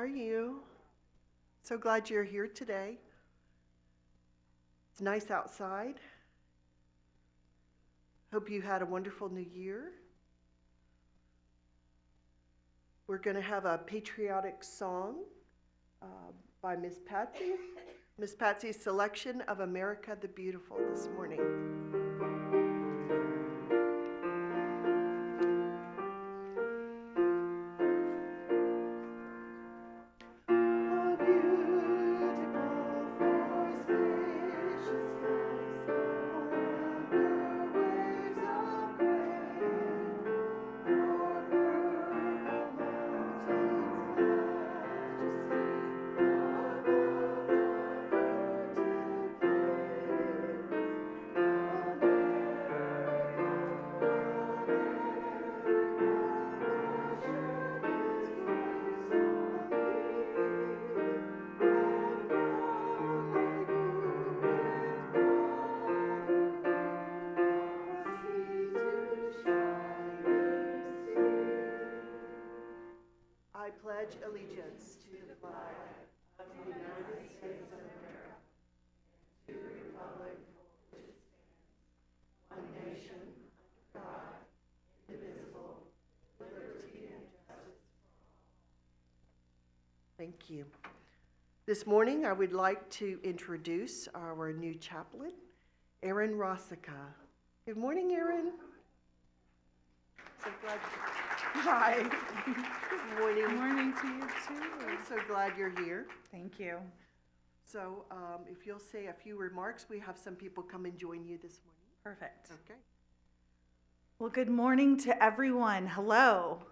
are you? So glad you're here today. It's nice outside. Hope you had a wonderful new year. We're going to have a patriotic song uh, by Miss Patsy. Miss Patsy's selection of America the Beautiful this morning. I pledge allegiance to the flag of the United States of America, to the republic for which it stands, one nation, under God, indivisible, with liberty and justice for all. Thank you. This morning, I would like to introduce our new chaplain, Erin Rossica. Good morning, Erin. So glad Hi. Good morning. Good morning to you too. I'm so glad you're here. Thank you. So if you'll say a few remarks, we have some people come and join you this morning. Perfect. Okay. Well, good morning to everyone. Hello.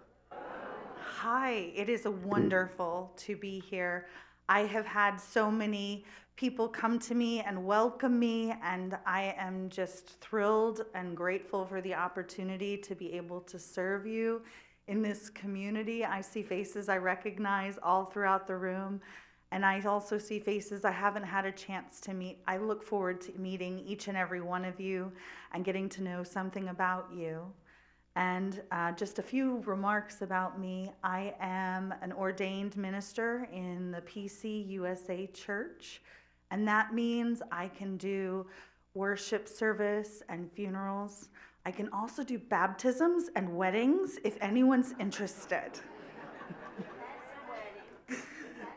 Hi. It is wonderful to be here. I have had so many people come to me and welcome me, and I am just thrilled and grateful for the opportunity to be able to serve you in this community. I see faces I recognize all throughout the room, and I also see faces I haven't had a chance to meet. I look forward to meeting each and every one of you and getting to know something about you. And just a few remarks about me. I am an ordained minister in the PC USA Church, and that means I can do worship service and funerals. I can also do baptisms and weddings if anyone's interested.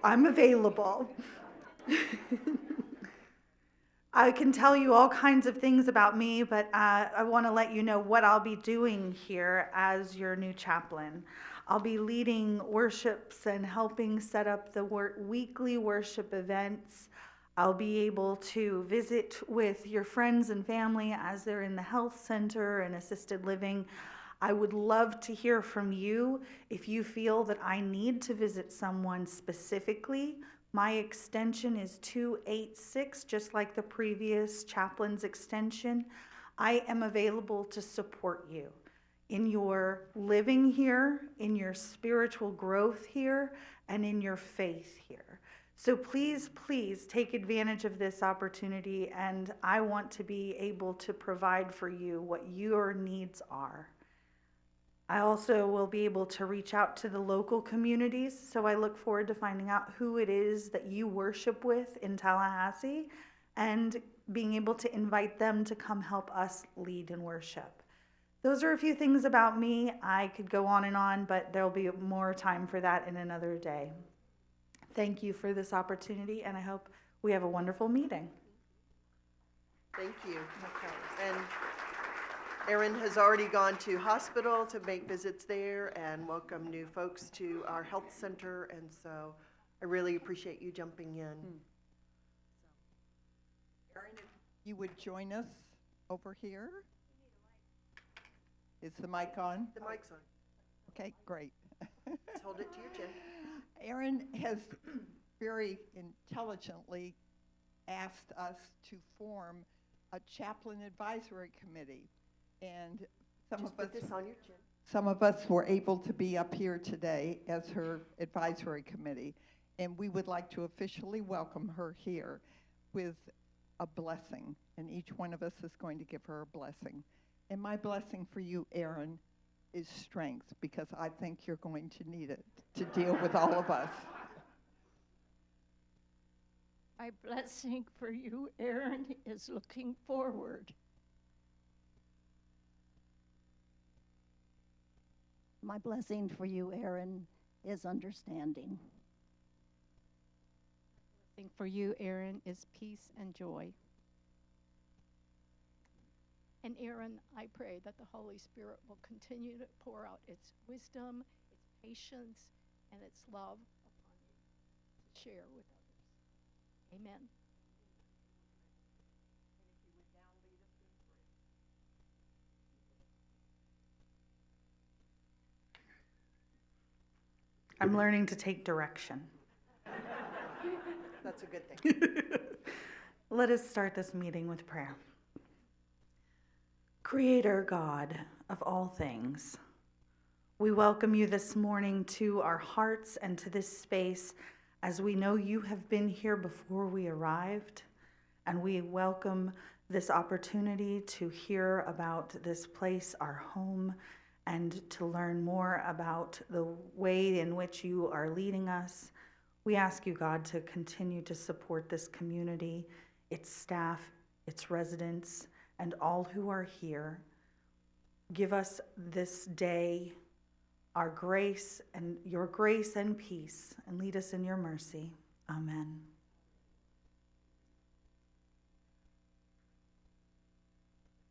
I'm available. I can tell you all kinds of things about me, but I want to let you know what I'll be doing here as your new chaplain. I'll be leading worships and helping set up the weekly worship events. I'll be able to visit with your friends and family as they're in the health center and assisted living. I would love to hear from you if you feel that I need to visit someone specifically. My extension is 286, just like the previous chaplain's extension. I am available to support you in your living here, in your spiritual growth here, and in your faith here. So please, please take advantage of this opportunity, and I want to be able to provide for you what your needs are. I also will be able to reach out to the local communities, so I look forward to finding out who it is that you worship with in Tallahassee and being able to invite them to come help us lead in worship. Those are a few things about me. I could go on, but there'll be more time for that in another day. Thank you for this opportunity, and I hope we have a wonderful meeting. Thank you. And Erin has already gone to hospital to make visits there and welcome new folks to our health center, and so I really appreciate you jumping in. Erin, if you would join us over here. Is the mic on? The mic's on. Okay, great. Just hold it to your chin. Erin has very intelligently asked us to form a chaplain advisory committee. And Just put this on your chin. some of us were able to be up here today as her advisory committee, and we would like to officially welcome her here with a blessing, and each one of us is going to give her a blessing. And my blessing for you, Erin, is strength, because I think you're going to need it to deal with all of us. My blessing for you, Aaron, is looking forward. My blessing for you, Aaron, is understanding. Blessing for you, Aaron, is peace and joy. And Aaron, I pray that the Holy Spirit will continue to pour out its wisdom, its patience, and its love upon you to share with others. Amen. I'm learning to take direction. That's a good thing. Let us start this meeting with prayer. Creator God of all things, we welcome you this morning to our hearts and to this space, as we know you have been here before we arrived, and we welcome this opportunity to hear about this place, our home, and to learn more about the way in which you are leading us. We ask you, God, to continue to support this community, its staff, its residents, and all who are here. Give us this day our grace and your grace and peace, and lead us in your mercy. Amen.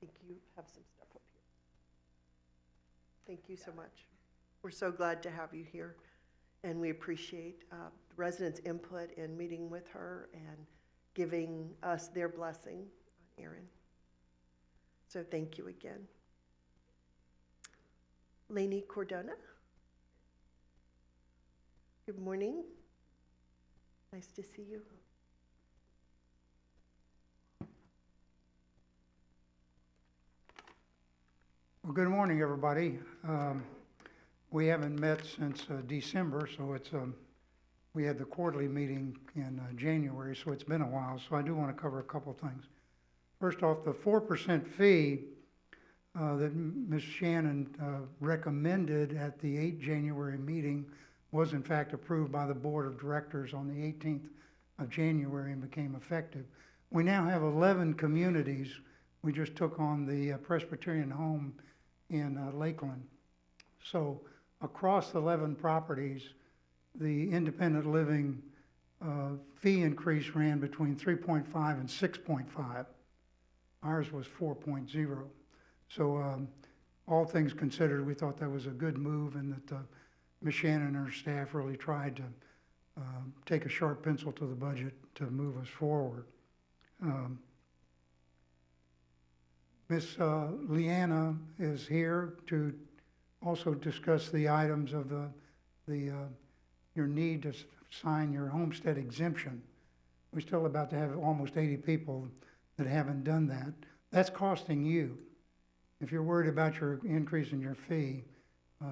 I think you have some stuff up here. Thank you so much. We're so glad to have you here, and we appreciate the residents' input in meeting with her and giving us their blessing on Aaron. So thank you again. Lainey Cordona. Good morning. Nice to see you. Well, good morning, everybody. We haven't met since December, so we had the quarterly meeting in January, so it's been a while. So I do want to cover a couple things. First off, the 4% fee that Ms. Shannon recommended at the 8 January meeting was in fact approved by the Board of Directors on the 18th of January and became effective. We now have 11 communities. We just took on the Presbyterian home in Lakeland. So across 11 properties, the independent living fee increase ran between 3.5 and 6.5. Ours was 4.0. So all things considered, we thought that was a good move, and that Ms. Shannon and her staff really tried to take a sharp pencil to the budget to move us forward. Ms. Leanna is here to also discuss the items of your need to sign your homestead exemption. We're still about to have almost 80 people that haven't done that. That's costing you. If you're worried about your increase in your fee,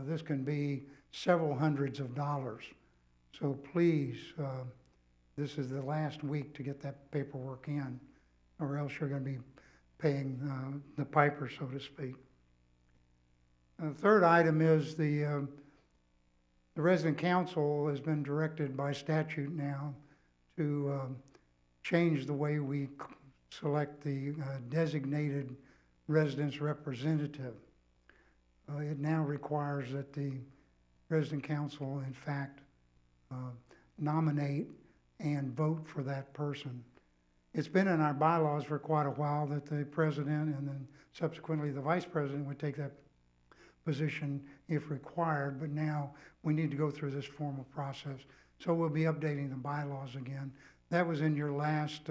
this can be several hundreds of dollars. So please, this is the last week to get that paperwork in, or else you're going to be paying the piper, so to speak. The third item is the resident council has been directed by statute now to change the way we select the designated residence representative. It now requires that the resident council, in fact, nominate and vote for that person. It's been in our bylaws for quite a while that the president and then subsequently the vice president would take that position if required, but now we need to go through this formal process. So we'll be updating the bylaws again. That was in your last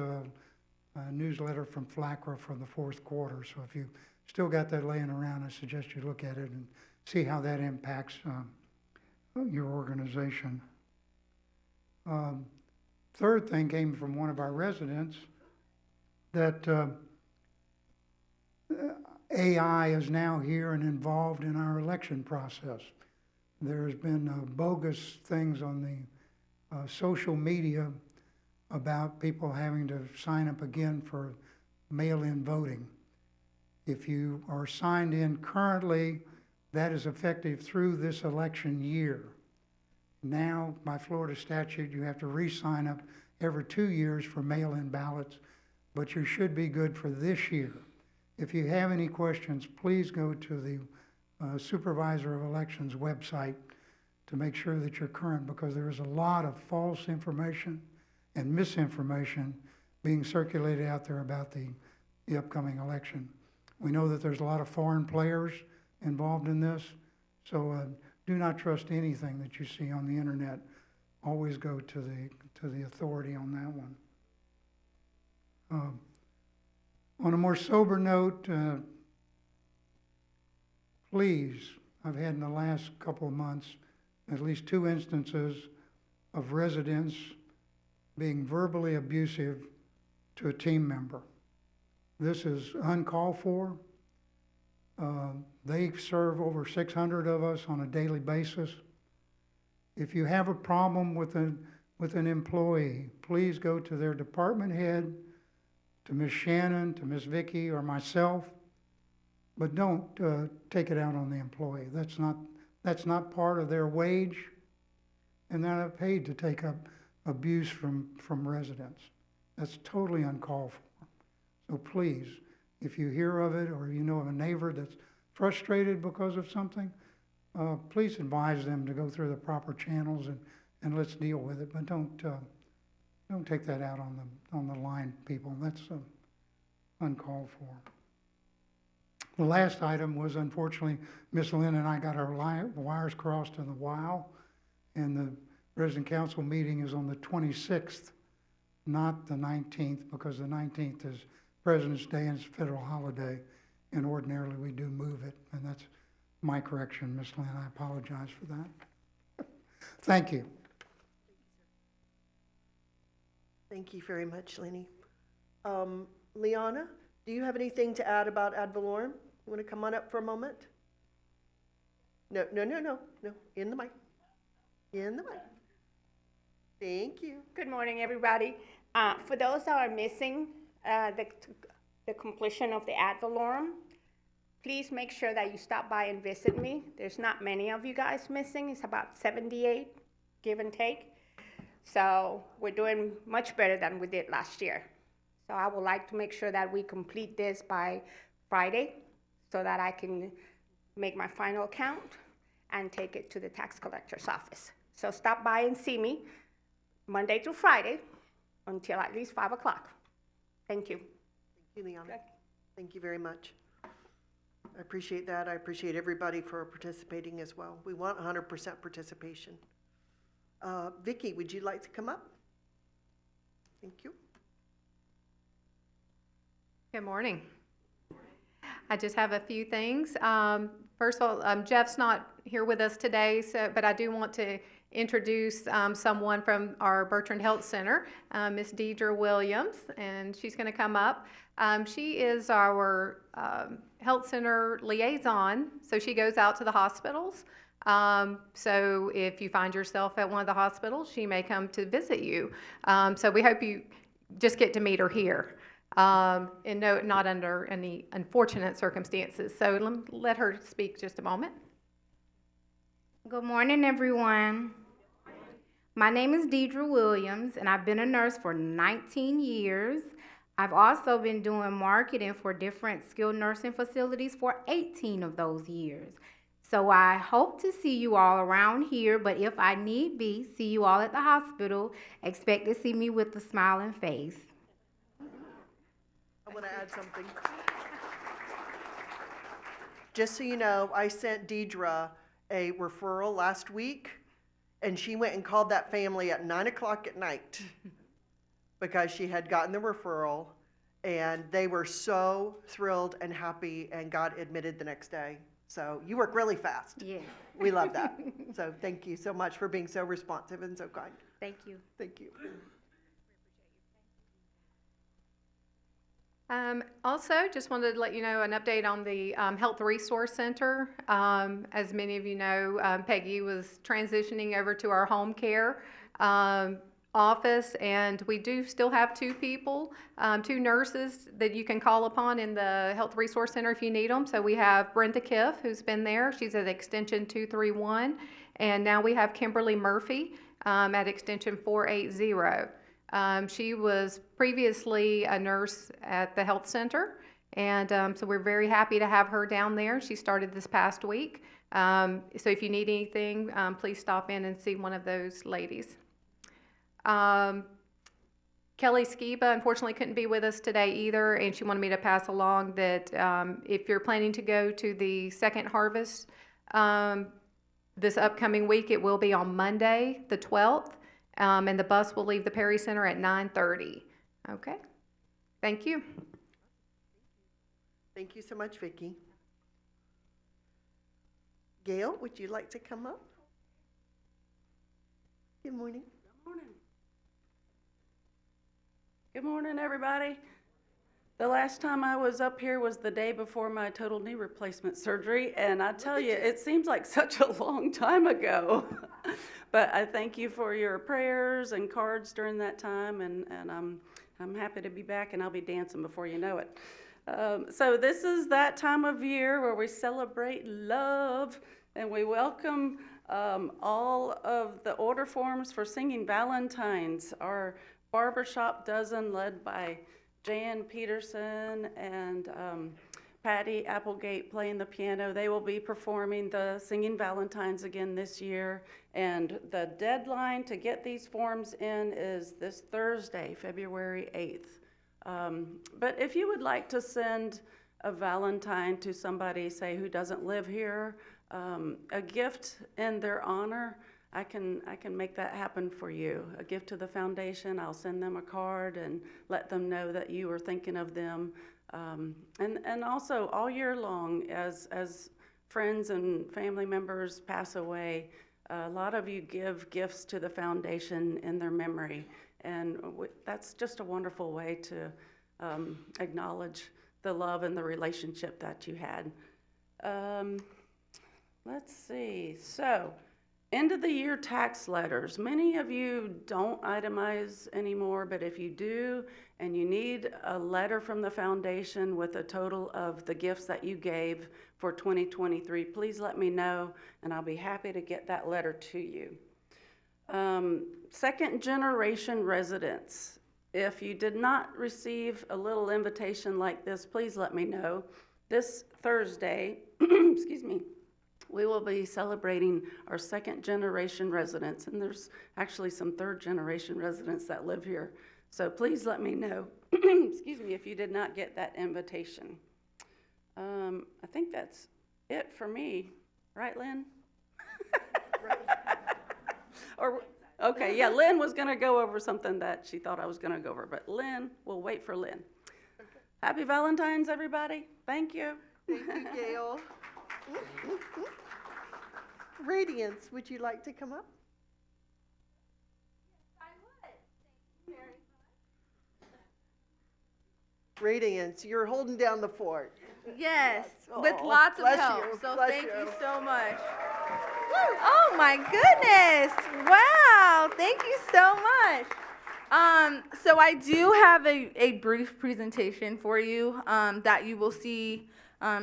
newsletter from FLACRA for the fourth quarter. So if you still got that laying around, I suggest you look at it and see how that impacts your organization. Third thing came from one of our residents, that AI is now here and involved in our election process. There's been bogus things on the social media about people having to sign up again for mail-in voting. If you are signed in currently, that is effective through this election year. Now, by Florida statute, you have to re-sign up every 2 years for mail-in ballots, but you should be good for this year. If you have any questions, please go to the Supervisor of Elections website to make sure that you're current, because there is a lot of false information and misinformation being circulated out there about the upcoming election. We know that there's a lot of foreign players involved in this, so do not trust anything that you see on the internet. Always go to the authority on that one. On a more sober note, please, I've had in the last couple of months at least 2 instances of residents being verbally abusive to a team member. This is uncalled for. They serve over 600 of us on a daily basis. If you have a problem with an employee, please go to their department head, to Ms. Shannon, to Ms. Vicky, or myself, but don't take it out on the employee. That's not part of their wage, and they're not paid to take up abuse from residents. That's totally uncalled for. So please, if you hear of it, or you know of a neighbor that's frustrated because of something, please advise them to go through the proper channels and let's deal with it. But don't take that out on the line, people. That's uncalled for. The last item was, unfortunately, Miss Lynn and I got our wires crossed in the WOW, and the resident council meeting is on the 26th, not the 19th, because the 19th is President's Day and it's a federal holiday, and ordinarily we do move it, and that's my correction, Miss Lynn. I apologize for that. Thank you. Thank you very much, Lenny. Liana, do you have anything to add about ad valorem? You want to come on up for a moment? No, in the mic. In the mic. Thank you. Good morning, everybody. For those that are missing the completion of the ad valorem, please make sure that you stop by and visit me. There's not many of you guys missing. It's about 78, give and take. So we're doing much better than we did last year. So I would like to make sure that we complete this by Friday so that I can make my final count and take it to the tax collector's office. So stop by and see me Monday through Friday until at least 5 o'clock. Thank you. Thank you, Liana. Thank you very much. I appreciate that. I appreciate everybody for participating as well. We want 100% participation. Vicky, would you like to come up? Thank you. Good morning. I just have a few things. First of all, Jeff's not here with us today, but I do want to introduce someone from our Bertrand Health Center, Miss Deidre Williams, and she's going to come up. She is our health center liaison, so she goes out to the hospitals. So if you find yourself at one of the hospitals, she may come to visit you. So we hope you just get to meet her here. And no, not under any unfortunate circumstances. So let her speak just a moment. Good morning, everyone. My name is Deidre Williams, and I've been a nurse for 19 years. I've also been doing marketing for different skilled nursing facilities for 18 of those years. So I hope to see you all around here, but if I need be, see you all at the hospital. Expect to see me with a smiling face. I want to add something. Just so you know, I sent Deidre a referral last week, and she went and called that family at 9 o'clock at night because she had gotten the referral, and they were so thrilled and happy and got admitted the next day. So you work really fast. Yeah. We love that. So thank you so much for being so responsive and so kind. Thank you. Thank you. Also, just wanted to let you know an update on the Health Resource Center. As many of you know, Peggy was transitioning over to our home care office, and we do still have 2 people, 2 nurses that you can call upon in the Health Resource Center if you need them. So we have Brenda Kiff, who's been there. She's at extension 231, and now we have Kimberly Murphy at extension 480. She was previously a nurse at the health center, and so we're very happy to have her down there. She started this past week. So if you need anything, please stop in and see one of those ladies. Kelly Skiba unfortunately couldn't be with us today either, and she wanted me to pass along that if you're planning to go to the second harvest this upcoming week, it will be on Monday, the 12th, and the bus will leave the Perry Center at 9:30. Okay, thank you. Thank you so much, Vicki. Gail, would you like to come up? Good morning. Good morning, everybody. The last time I was up here was the day before my total knee replacement surgery, and I tell you, it seems like such a long time ago. But I thank you for your prayers and cards during that time, and I'm happy to be back, and I'll be dancing before you know it. So this is that time of year where we celebrate love, and we welcome all of the order forms for singing Valentine's. Our barbershop dozen, led by Jan Peterson and Patty Applegate playing the piano. They will be performing the Singing Valentine's again this year. And the deadline to get these forms in is this Thursday, February 8th. But if you would like to send a Valentine to somebody, say, who doesn't live here, a gift in their honor, I can make that happen for you. A gift to the foundation. I'll send them a card and let them know that you are thinking of them. And also all year long, as friends and family members pass away, a lot of you give gifts to the foundation in their memory. And that's just a wonderful way to acknowledge the love and the relationship that you had. Let's see. So, end of the year tax letters. Many of you don't itemize anymore, but if you do and you need a letter from the foundation with a total of the gifts that you gave for 2023, please let me know and I'll be happy to get that letter to you. Second generation residents. If you did not receive a little invitation like this, please let me know. This Thursday, excuse me, we will be celebrating our second generation residents, and there's actually some third generation residents that live here. So please let me know, excuse me, if you did not get that invitation. I think that's it for me, right, Lynn? Or, okay, yeah, Lynn was gonna go over something that she thought I was gonna go over, but Lynn, we'll wait for Lynn. Okay. Happy Valentine's, everybody. Thank you. Thank you, Gail. Radiance, would you like to come up? Yes, I would. Thank you very much. Radiance, you're holding down the fort. Yes, with Oh, lots of bless help. you, So bless thank you. you so much. Oh my goodness. Wow. Thank you so much. So I do have a brief presentation for you that you will see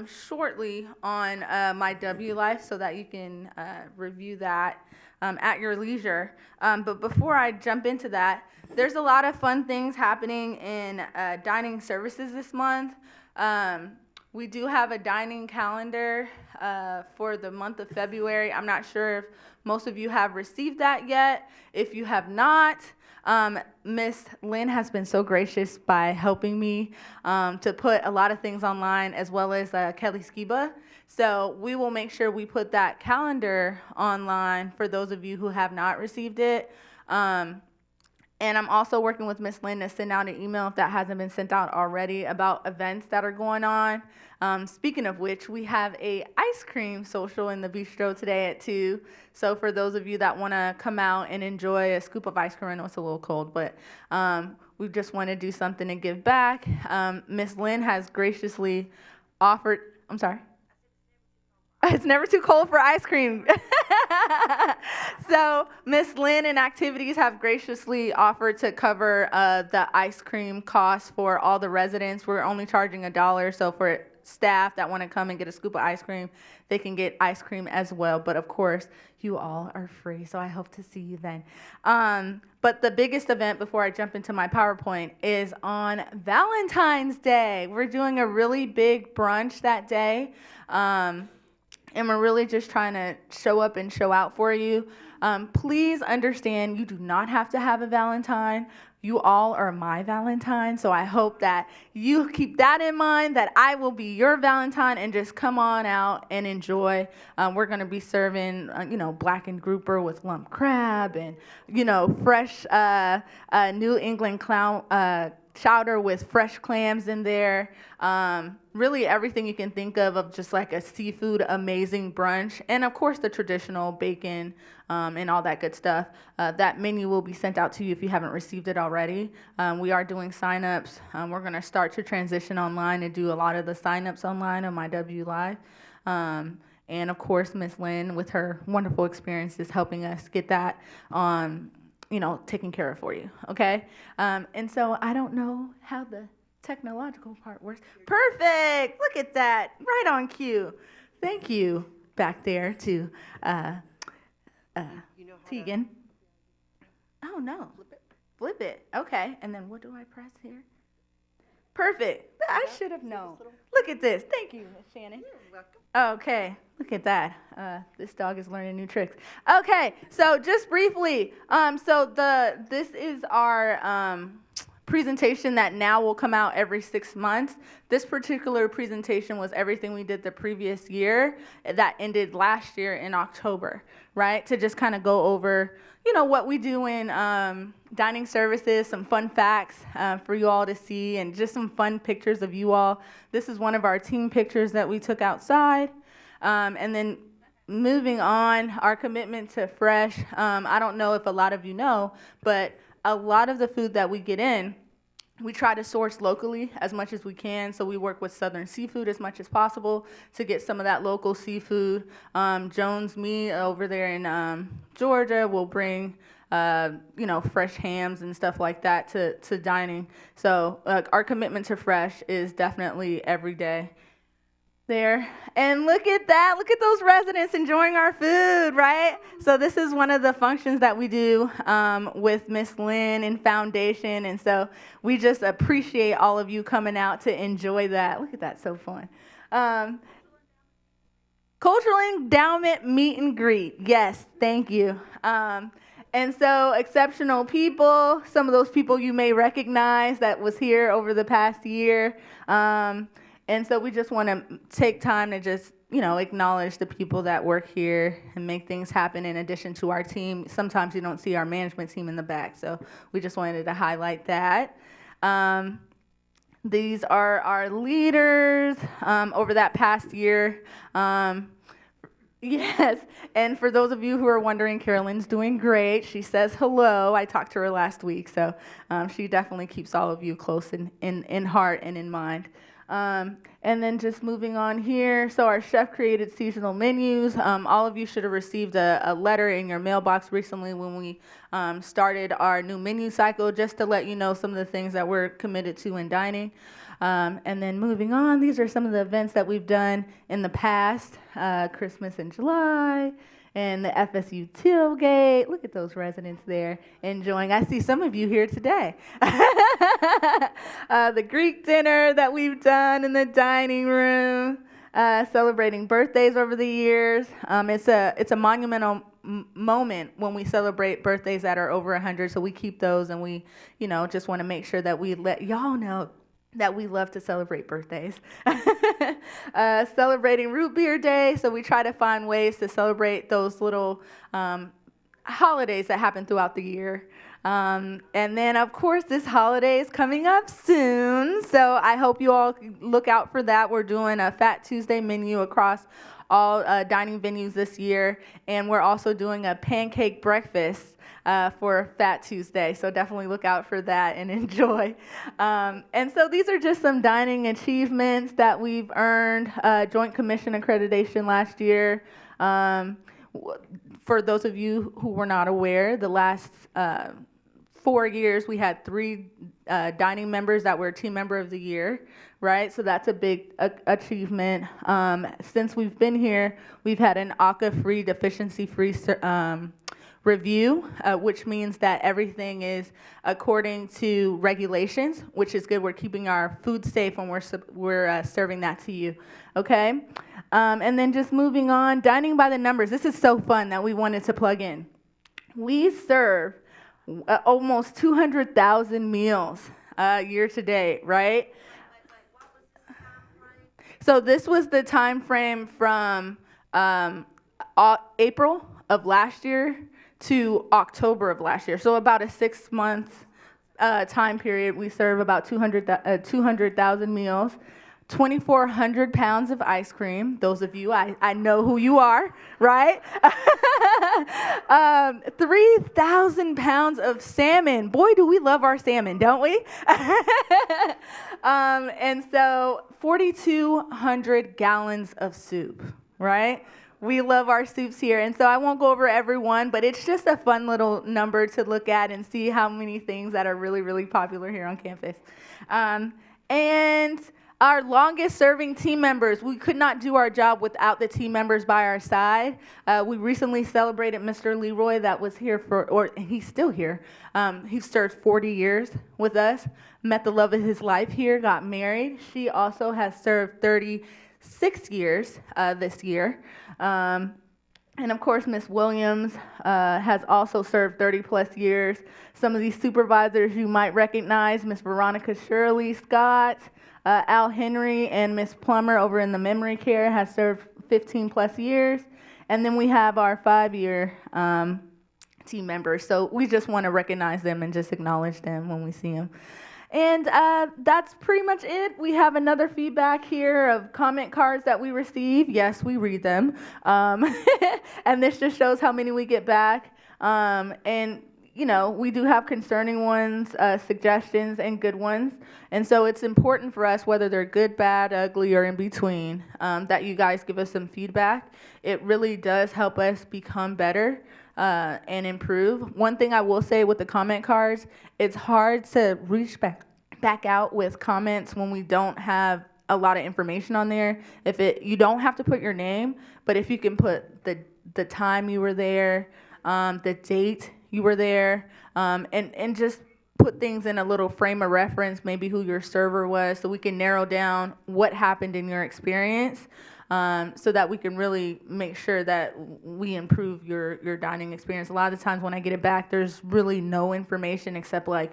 shortly on my W Life, so that you can review that at your leisure. But before I jump into that, there's a lot of fun things happening in dining services this month. We do have a dining calendar for the month of February. I'm not sure if most of you have received that yet. If you have not, Miss Lynn has been so gracious by helping me to put a lot of things online, as well as Kelly Skiba. So we will make sure we put that calendar online for those of you who have not received it. And I'm also working with Miss Lynn to send out an email, if that hasn't been sent out already, about events that are going on. Speaking of which, we have a ice cream social in the bistro today at 2. So for those of you that want to come out and enjoy a scoop of ice cream, I know it's a little cold, but we just want to do something to give back. Miss Lynn has graciously offered, I'm sorry? It's never too cold for ice cream. So Miss Lynn and Activities have graciously offered to cover the ice cream costs for all the residents. We're only charging $1, so staff that want to come and get a scoop of ice cream, they can get ice cream as well. But of course, you all are free, so I hope to see you then. But the biggest event before I jump into my PowerPoint is on Valentine's Day. We're doing a really big brunch that day, and we're really just trying to show up and show out for you. Please understand, you do not have to have a Valentine. You all are my Valentine, so I hope that you keep that in mind, that I will be your Valentine, and just come on out and enjoy. We're going to be serving, blackened grouper with lump crab and, fresh New England chowder with fresh clams in there. Really everything you can think of just like a seafood amazing brunch. And of course the traditional bacon and all that good stuff. That menu will be sent out to you if you haven't received it already. We are doing signups. We're going to start to transition online and do a lot of the signups online on MyW Live. And of course, Miss Lynn, with her wonderful experiences, helping us get that taken care of for you, okay? And so I don't know how the technological part works. Perfect! Look at that, right on cue. Thank you back there to Tegan. Oh, no. Flip it. Okay, and then what do I press here? Perfect. I should have known. Look at this. Thank you, Miss Shannon. You're welcome. Okay, look at that. This dog is learning new tricks. Okay, so just briefly, this is our presentation that now will come out every 6 months. This particular presentation was everything we did the previous year that ended last year in October, right? To just kind of go over, what we do in dining services, some fun facts for you all to see, and just some fun pictures of you all. This is one of our team pictures that we took outside. And then moving on, our commitment to fresh. I don't know if a lot of you know, but a lot of the food that we get in, we try to source locally as much as we can. So we work with Southern Seafood as much as possible to get some of that local seafood. Jones Meat over there in Georgia will bring fresh hams and stuff like that to dining. So our commitment to fresh is definitely every day there. And look at that. Look at those residents enjoying our food, right? So this is one of the functions that we do with Miss Lynn and Foundation. And so we just appreciate all of you coming out to enjoy that. Look at that. So fun. Cultural Endowment Meet and Greet. Yes, thank you. And so exceptional people, some of those people you may recognize that was here over the past year. And so we just want to take time to just, acknowledge the people that work here and make things happen in addition to our team. Sometimes you don't see our management team in the back, so we just wanted to highlight that. These are our leaders over that past year. Yes, and for those of you who are wondering, Carolyn's doing great. She says hello. I talked to her last week, so she definitely keeps all of you close in heart and in mind. And then just moving on here, so our chef-created seasonal menus. All of you should have received a letter in your mailbox recently when we started our new menu cycle, just to let you know some of the things that we're committed to in dining. And then moving on, these are some of the events that we've done in the past, Christmas in July, and the FSU tailgate. Look at those residents there enjoying. I see some of you here today. The Greek dinner that we've done in the dining room, celebrating birthdays over the years. It's a monumental moment when we celebrate birthdays that are over 100, so we keep those, and we just want to make sure that we let y'all know that we love to celebrate birthdays. Celebrating Root Beer Day, so we try to find ways to celebrate those little holidays that happen throughout the year. And then, of course, this holiday is coming up soon, so I hope you all look out for that. We're doing a Fat Tuesday menu across all dining venues this year, and we're also doing a pancake breakfast for Fat Tuesday, so definitely look out for that and enjoy. And so these are just some dining achievements that we've earned. Joint Commission accreditation last year. For those of you who were not aware, the last 4 years, we had 3 dining members that were Team Member of the Year, right? So that's a big achievement. Since we've been here, we've had an ACA-free, deficiency-free review, which means that everything is according to regulations, which is good. We're keeping our food safe when we're serving that to you, okay? And then just moving on, dining by the numbers. This is so fun that we wanted to plug in. We serve almost 200,000 meals year to date, right? So this was the time frame from April of last year to October of last year. So about a 6-month time period, we serve about 200,000 meals. 2,400 pounds of ice cream. Those of you, I know who you are, right? 3,000 pounds of salmon. Boy, do we love our salmon, don't we? And so 4,200 gallons of soup, right? We love our soups here. And so I won't go over every one, but it's just a fun little number to look at and see how many things that are really, really popular here on campus. And our longest serving team members, we could not do our job without the team members by our side. We recently celebrated Mr. Leroy that was here or he's still here. He served 40 years with us, met the love of his life here, got married. She also has served 36 years this year. And of course, Ms. Williams has also served 30 plus years. Some of these supervisors you might recognize, Ms. Veronica Shirley Scott, Al Henry, and Ms. Plummer over in the memory care has served 15 plus years. And then we have our 5-year team members. So we just want to recognize them and just acknowledge them when we see them. And that's pretty much it. We have another feedback here of comment cards that we receive. Yes, we read them. And this just shows how many we get back. And, you know, we do have concerning ones, suggestions, and good ones. And so it's important for us, whether they're good, bad, ugly, or in between, that you guys give us some feedback. It really does help us become better. And improve. One thing I will say with the comment cards, it's hard to reach back out with comments when we don't have a lot of information on there. You don't have to put your name, but if you can put the time you were there, the date you were there, and just put things in a little frame of reference, maybe who your server was, so we can narrow down what happened in your experience. So that we can really make sure that we improve your dining experience. A lot of the times when I get it back, there's really no information except like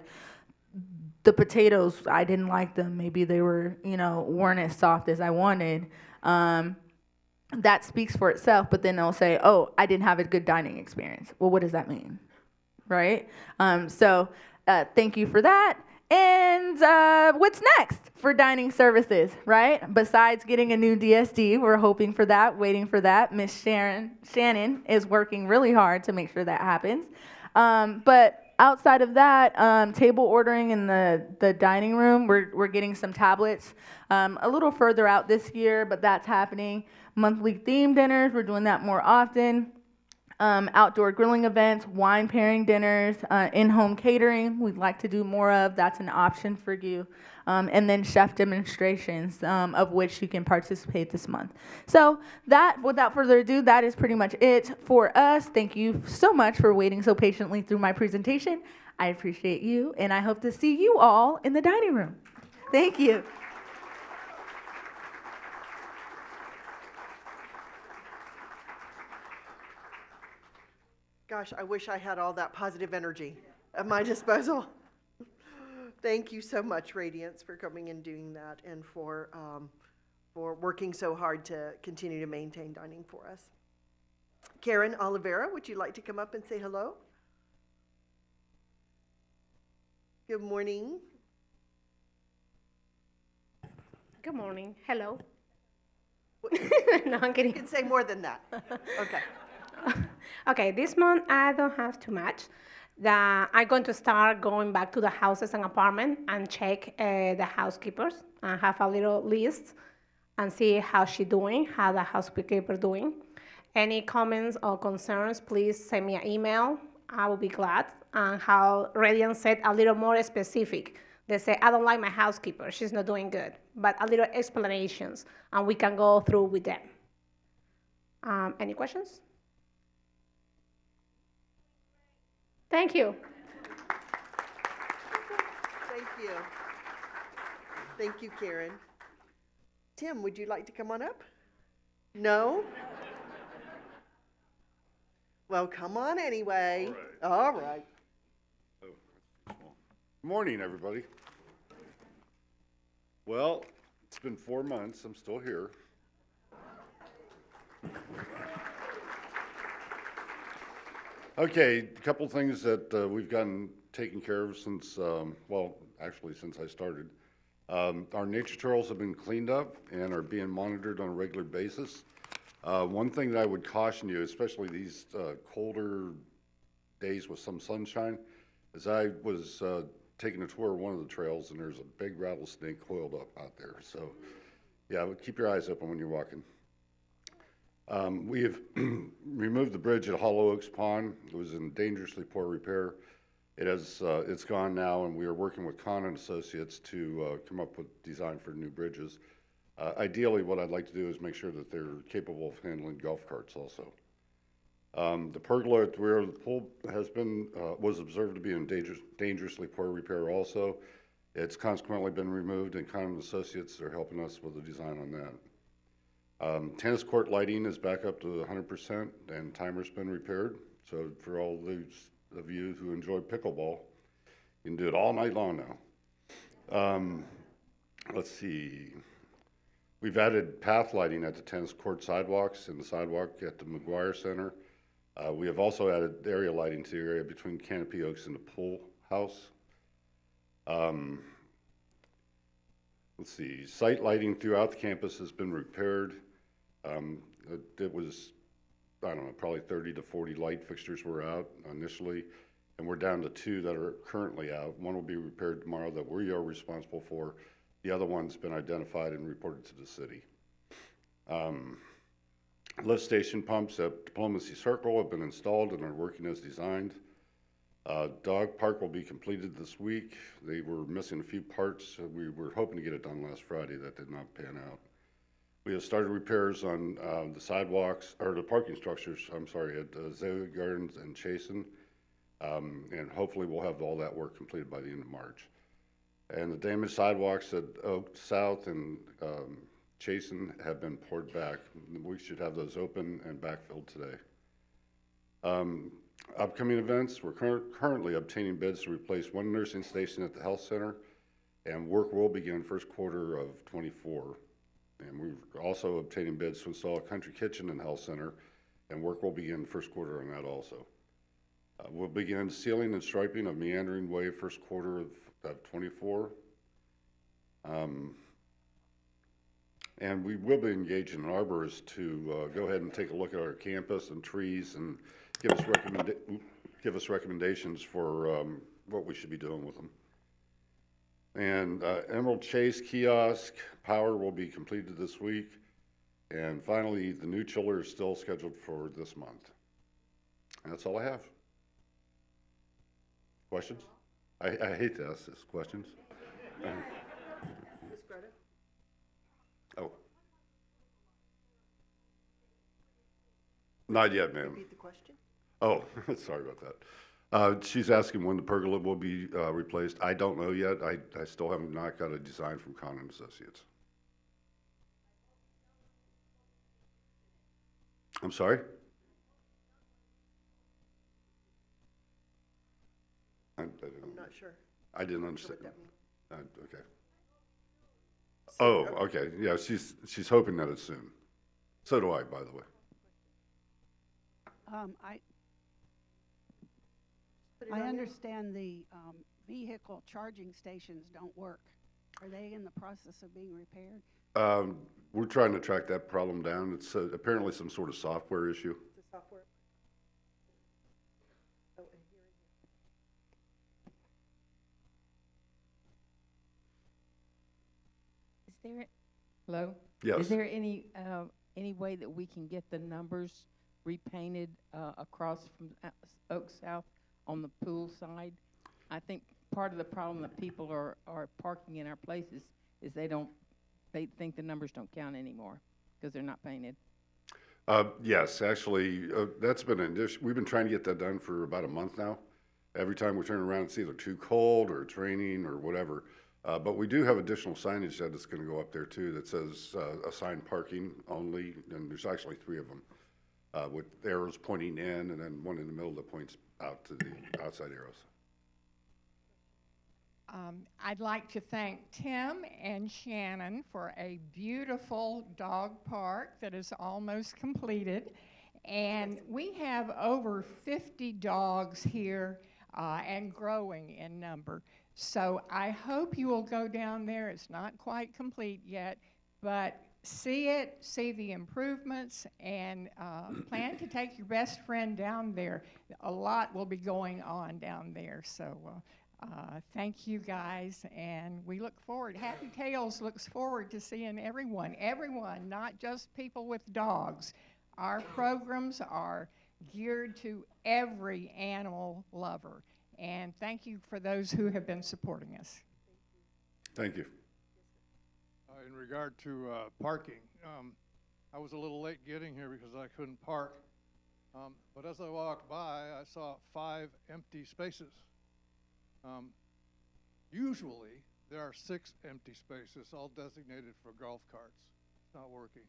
the potatoes, I didn't like them. Maybe they were, weren't as soft as I wanted. That speaks for itself, but then they'll say, oh, I didn't have a good dining experience. Well, what does that mean, right? So thank you for that. And what's next for dining services, right? Besides getting a new DSD, we're hoping for that, waiting for that. Miss Shannon is working really hard to make sure that happens. But outside of that, table ordering in the dining room, we're getting some tablets a little further out this year, but that's happening. Monthly theme dinners, we're doing that more often. Outdoor grilling events, wine pairing dinners, in-home catering, we'd like to do more of. That's an option for you. And then chef demonstrations, of which you can participate this month. So that, without further ado, that is pretty much it for us. Thank you so much for waiting so patiently through my presentation. I appreciate you, and I hope to see you all in the dining room. Thank you. Gosh, I wish I had all that positive energy at my disposal. Thank you so much, Radiance, for coming and doing that, and for working so hard to continue to maintain dining for us. Karen Oliveira, would you like to come up and say hello? Good morning. Good morning. Hello. No, I'm kidding. You can say more than that. Okay. Okay, this month I don't have too much. I'm going to start going back to the houses and apartments and check the housekeepers and have a little list and see how she's doing, how the housekeeper doing. Any comments or concerns, please send me an email I will be glad. And how Radiant said, a little more specific. They say, I don't like my housekeeper, she's not doing good. But a little explanations, and we can go through with them. Any questions? Thank you. Thank you. Thank you, Karen. Tim, would you like to come on up? No? Well, come on anyway. All right. Morning, everybody. Well, it's been 4 months. I'm still here. Okay, a couple things that we've gotten taken care of since, well, actually since I started. Our nature trails have been cleaned up and are being monitored on a regular basis. One thing that I would caution you, especially these colder days with some sunshine, is I was taking a tour of one of the trails and there's a big rattlesnake coiled up out there. So, yeah, keep your eyes open when you're walking. We have removed the bridge at Hollow Oaks Pond. It was in dangerously poor repair. It's gone now, and we are working with Kahn and Associates to come up with design for new bridges. Ideally, what I'd like to do is make sure that they're capable of handling golf carts also. The pergola at the rear of the pool was observed to be in dangerously poor repair also. It's consequently been removed, and Kahn and Associates are helping us with the design on that. Tennis court lighting is back up to 100%, and timer's been repaired. So for all those of you who enjoy pickleball, you can do it all night long now. Let's see. We've added path lighting at the tennis court sidewalks and the sidewalk at the McGuire Center. We have also added area lighting to the area between Canopy Oaks and the pool house. Let's see, site lighting throughout the campus has been repaired. It was, I don't know, probably 30 to 40 light fixtures were out initially, and we're down to 2 that are currently out. One will be repaired tomorrow that we are responsible for. The other one's been identified and reported to the city. Lift station pumps at Diplomacy Circle have been installed and are working as designed. Dog park will be completed this week. They were missing a few parts. We were hoping to get it done last Friday. That did not pan out. We have started repairs on the sidewalks, or the parking structures, I'm sorry, at Zoe Gardens and Chasen. And hopefully we'll have all that work completed by the end of March. And the damaged sidewalks at Oak South and Chasen have been poured back. We should have those open and backfilled today. Upcoming events, we're currently obtaining bids to replace one nursing station at the health center, and work will begin first quarter of '24. And we're also obtaining bids to install a country kitchen in health center, and work will begin first quarter on that also. We'll begin sealing and striping of Meandering Way first quarter of '24. And we will be engaging an arborist to go ahead and take a look at our campus and trees and give us recommendations for what we should be doing with them. And Emerald Chase kiosk power will be completed this week. And finally, the new chiller is still scheduled for this month. And that's all I have. Questions? I hate to ask this, questions? Ms. Greta? Oh. Not yet, ma'am. Repeat the question. Oh, sorry about that. She's asking when the pergola will be replaced. I don't know yet. I still have not got a design from Kahn and Associates. I'm sorry? I'm not sure. I didn't understand. What that means. Okay. Oh, okay. Yeah, she's hoping that it's soon. So do I, by the way. I understand the vehicle charging stations don't work. Are they in the process of being repaired? We're trying to track that problem down. It's apparently some sort of software issue. The software? Oh, and here. Is there, hello? Yes. Is there any way that we can get the numbers repainted across from Oak South on the pool side. I think part of the problem that people are parking in our places is they think the numbers don't count anymore because they're not painted. Yes, actually, that's been an issue. We've been trying to get that done for about a month now. Every time we turn around, it's either too cold or it's raining or whatever. But we do have additional signage that's going to go up there too that says assigned parking only, and there's actually 3 of them with arrows pointing in and then one in the middle that points out to the outside arrows. I'd like to thank Tim and Shannon for a beautiful dog park that is almost completed. And we have over 50 dogs here and growing in number. So I hope you will go down there. It's not quite complete yet, but see it, see the improvements, and plan to take your best friend down there. A lot will be going on down there. So thank you guys, and we look forward. Happy Tales looks forward to seeing everyone, not just people with dogs. Our programs are geared to every animal lover, and thank you for those who have been supporting us. Thank you. In regard to parking, I was a little late getting here because I couldn't park, but as I walked by, I saw 5 empty spaces. Usually, there are 6 empty spaces, all designated for golf carts. It's not working.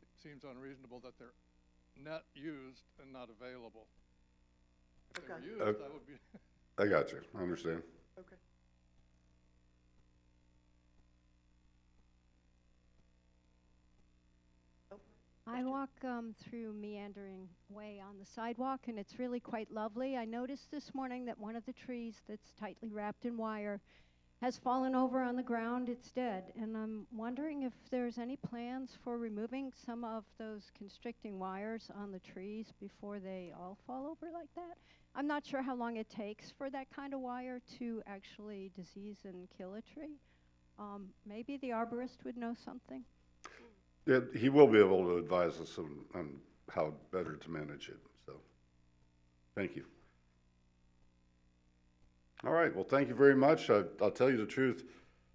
It seems unreasonable that they're not used and not available. If they were used, that would be... I got you. I understand. Okay. I walk through Meandering Way on the sidewalk, and it's really quite lovely. I noticed this morning that one of the trees that's tightly wrapped in wire has fallen over on the ground. It's dead, and I'm wondering if there's any plans for removing some of those constricting wires on the trees before they all fall over like that. I'm not sure how long it takes for that kind of wire to actually disease and kill a tree. Maybe the arborist would know something. Yeah, he will be able to advise us on how better to manage it, so thank you. All right, well, thank you very much. I'll tell you the truth.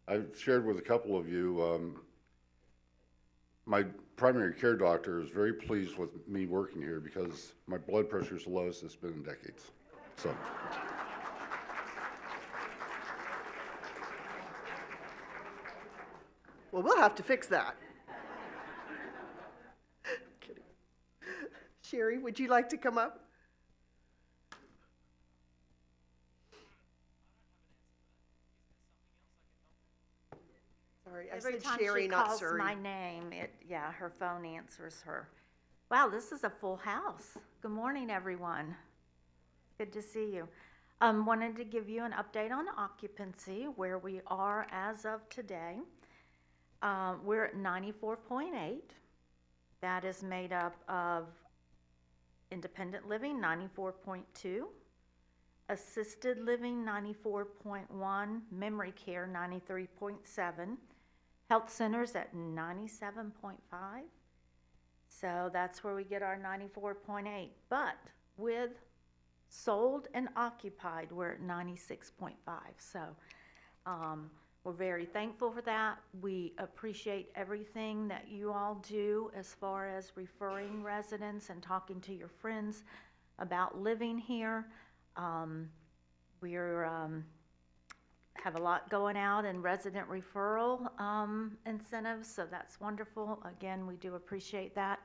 I've shared with a couple of you, my primary care doctor is very pleased with me working here because my blood pressure is the lowest it's been in decades, so. Well, we'll have to fix that. Kidding. Sherry, would you like to come up? Sorry, I Every said time Sherry, she not calls Surrey. my name, her phone answers her. Wow, this is a full house. Good morning, everyone. Good to see you. Wanted to give you an update on occupancy, where we are as of today. We're at 94.8. That is made up of independent living, 94.2, assisted living, 94.1, memory care, 93.7, health centers at 97.5. So that's where we get our 94.8. But with sold and occupied, we're at 96.5. So we're very thankful for that. We appreciate everything that you all do as far as referring residents and talking to your friends about living here. We're have a lot going out in resident referral incentives, so that's wonderful. Again, we do appreciate that.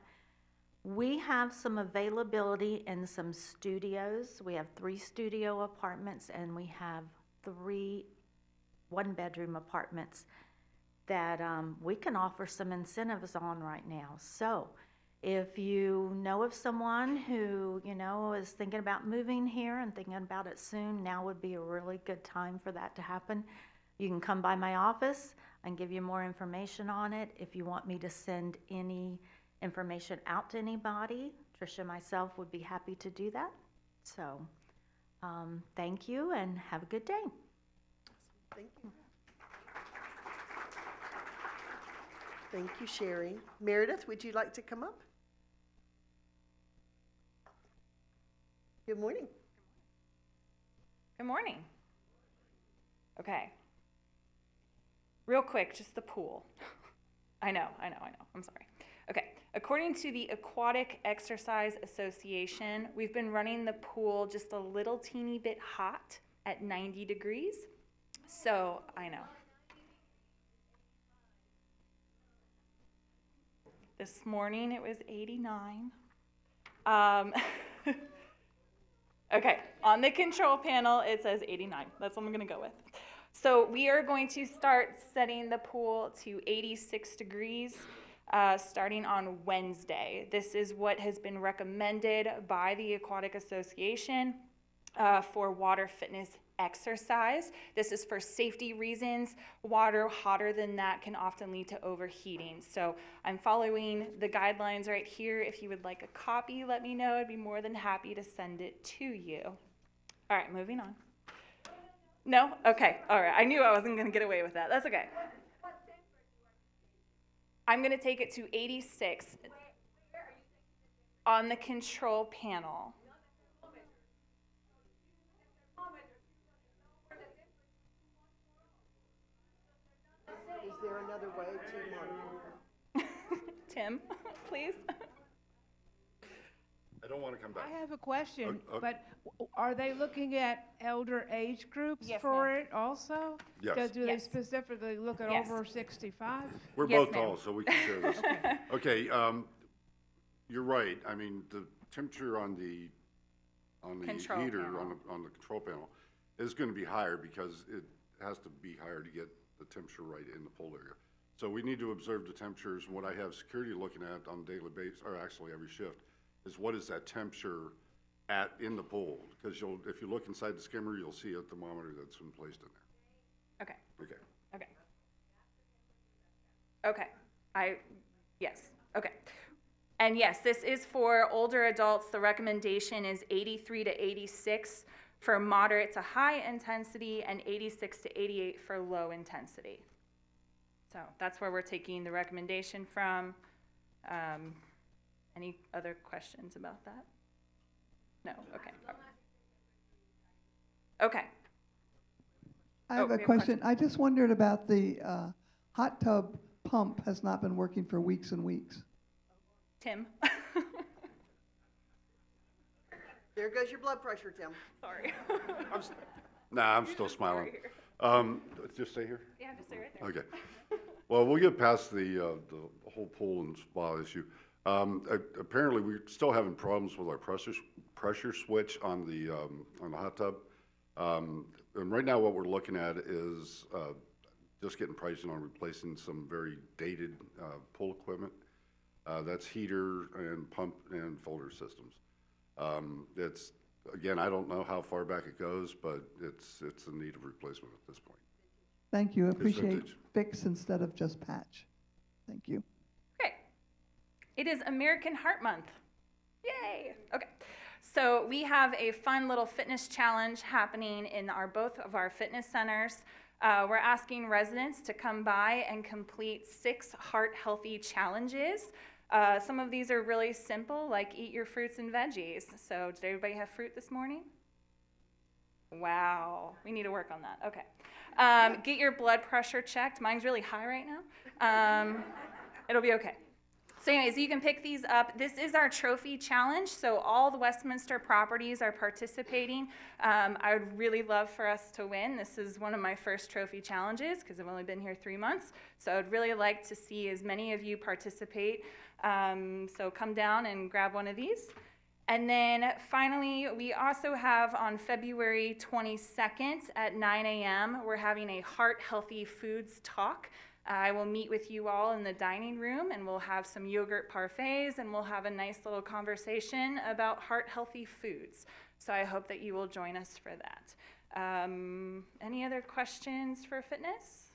We have some availability in some studios. We have 3 studio apartments, and we have 3 one-bedroom apartments that we can offer some incentives on right now. So if you know of someone who, is thinking about moving here and thinking about it soon, now would be a really good time for that to happen. You can come by my office and give you more information on it. If you want me to send any information out to anybody, Tricia and myself would be happy to do that. So thank you and have a good day. Thank you. Thank you, Sherry. Meredith, would you like to come up? Good morning. Good morning. Okay. Real quick, just the pool. I know. I'm sorry. Okay. According to the Aquatic Exercise Association, we've been running the pool just a little teeny bit hot at 90 degrees. So, I know. This morning it was 89. Okay, on the control panel it says 89. That's what I'm gonna go with. So we are going to start setting the pool to 86 degrees starting on Wednesday. This is what has been recommended by the Aquatic Association for water fitness exercise. This is for safety reasons. Water hotter than that can often lead to overheating. So I'm following the guidelines right here. If you would like a copy, let me know. I'd be more than happy to send it to you. All right, moving on. No? Okay, all right. I knew I wasn't gonna get away with that. That's okay. I'm gonna take it to 86 on the control panel. Is there another way to mark? Tim, please. I don't want to come back. I have a question, Okay. but are they looking at elder age groups Yes, for ma'am. it also? Yes. Do they Yes. specifically look at Yes. over 65? We're Yes, both ma'am. tall, so we can share this. Okay, you're right. I mean, the temperature on the Control heater, panel. on the control panel, is gonna be higher because it has to be higher to get the temperature right in the pool area. So we need to observe the temperatures, and what I have security looking at on a daily basis, or actually every shift, is what is that temperature in the pool? Because if you look inside the skimmer, you'll see a thermometer that's been placed in there. Okay. Okay. Okay. Yes. Okay. And yes, this is for older adults. The recommendation is 83 to 86 for moderate to high intensity and 86 to 88 for low intensity. So that's where we're taking the recommendation from. Any other questions about that? No? Okay. Okay. I have a question. I just wondered about the hot tub pump has not been working for weeks and weeks. Tim? There goes your blood pressure, Tim. Sorry. I'm still smiling. Just stay here? Yeah, just stay right there. Okay. Well, we'll get past the whole pool and spa issue. Apparently, we're still having problems with our pressure switch on the hot tub. And right now, what we're looking at is just getting pricing on replacing some very dated pool equipment. That's heater and pump and filter systems. It's, again, I don't know how far back it goes, but it's in need of replacement at this point. Thank you. I It's appreciate vintage. fix instead of just patch. Thank you. Great. It is American Heart Month. Yay! Okay. So we have a fun little fitness challenge happening in both of our fitness centers. We're asking residents to come by and complete 6 heart healthy challenges. Some of these are really simple, like eat your fruits and veggies. So did everybody have fruit this morning? Wow, we need to work on that. Okay. Get your blood pressure checked. Mine's really high right now. It'll be okay. So anyways, you can pick these up. This is our trophy challenge, so all the Westminster properties are participating. I would really love for us to win. This is one of my first trophy challenges because I've only been here 3 months. So I'd really like to see as many of you participate. So come down and grab one of these. And then finally, we also have on February 22nd at 9 a.m., we're having a Heart Healthy Foods Talk. I will meet with you all in the dining room and we'll have some yogurt parfaits and we'll have a nice little conversation about heart healthy foods. So I hope that you will join us for that. Any other questions for fitness?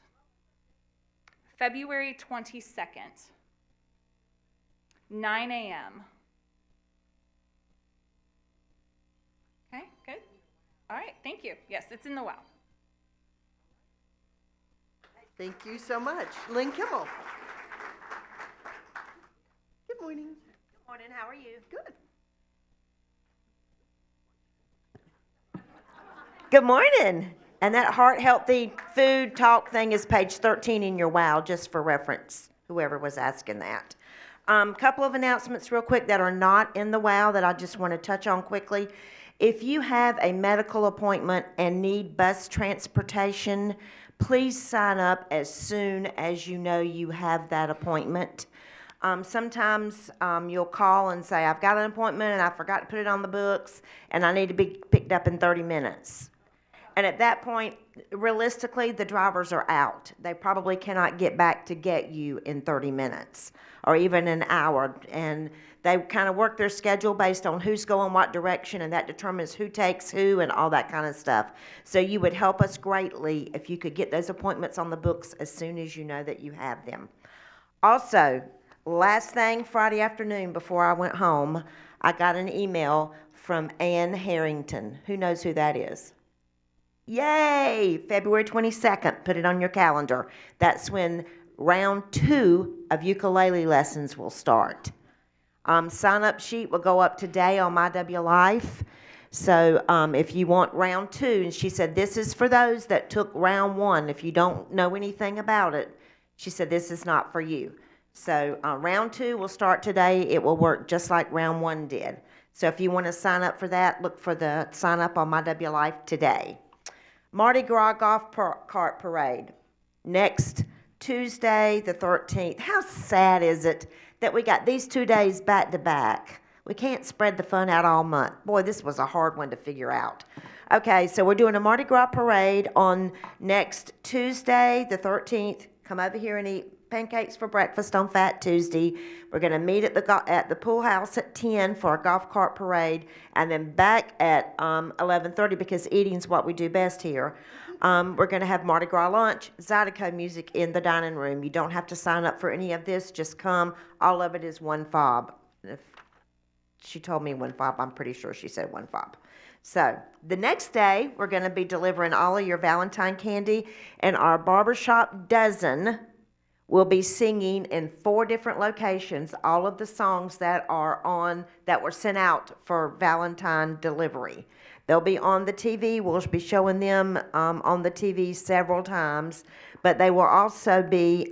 February 22nd, 9 a.m. Okay, good. All right, thank you. Yes, it's in the WOW. Thank you so much. Lynn Kimmel. Good morning. Good morning, how are you? Good. Good morning. And that heart healthy food talk thing is page 13 in your WOW, just for reference, whoever was asking that. Couple of announcements real quick that are not in the WOW that I just want to touch on quickly. If you have a medical appointment and need bus transportation, please sign up as soon as you know you have that appointment. Sometimes you'll call and say, I've got an appointment and I forgot to put it on the books and I need to be picked up in 30 minutes. And at that point, realistically, the drivers are out. They probably cannot get back to get you in 30 minutes or even an hour. And they kind of work their schedule based on who's going what direction, and that determines who takes who and all that kind of stuff. So you would help us greatly if you could get those appointments on the books as soon as you know that you have them. Also, last thing, Friday afternoon before I went home, I got an email from Ann Harrington. Who knows who that is? Yay! February 22nd, put it on your calendar. That's when round 2 of ukulele lessons will start. Sign-up sheet will go up today on MyWLife. So if you want round 2, and she said this is for those that took round 1. If you don't know anything about it, she said this is not for you. So round 2 will start today. It will work just like round 1 did. So if you want to sign up for that, look for the sign up on MyWLife today. Mardi Gras Golf Cart Parade, next Tuesday the 13th. How sad is it that we got these 2 days back to back? We can't spread the fun out all month. Boy, this was a hard one to figure out. Okay, so we're doing a Mardi Gras parade on next Tuesday the 13th. Come over here and eat pancakes for breakfast on Fat Tuesday. We're going to meet at the pool house at 10 for a golf cart parade, and then back at 11:30 because eating's what we do best here. We're going to have Mardi Gras lunch, Zydeco music in the dining room. You don't have to sign up for any of this. Just come. All of it is one fob. If she told me one fob, I'm pretty sure she said one fob. So the next day, we're going to be delivering all of your Valentine candy, and our barbershop dozen will be singing in 4 different locations all of the songs that were sent out for Valentine delivery. They'll be on the TV. We'll be showing them on the TV several times, but they will also be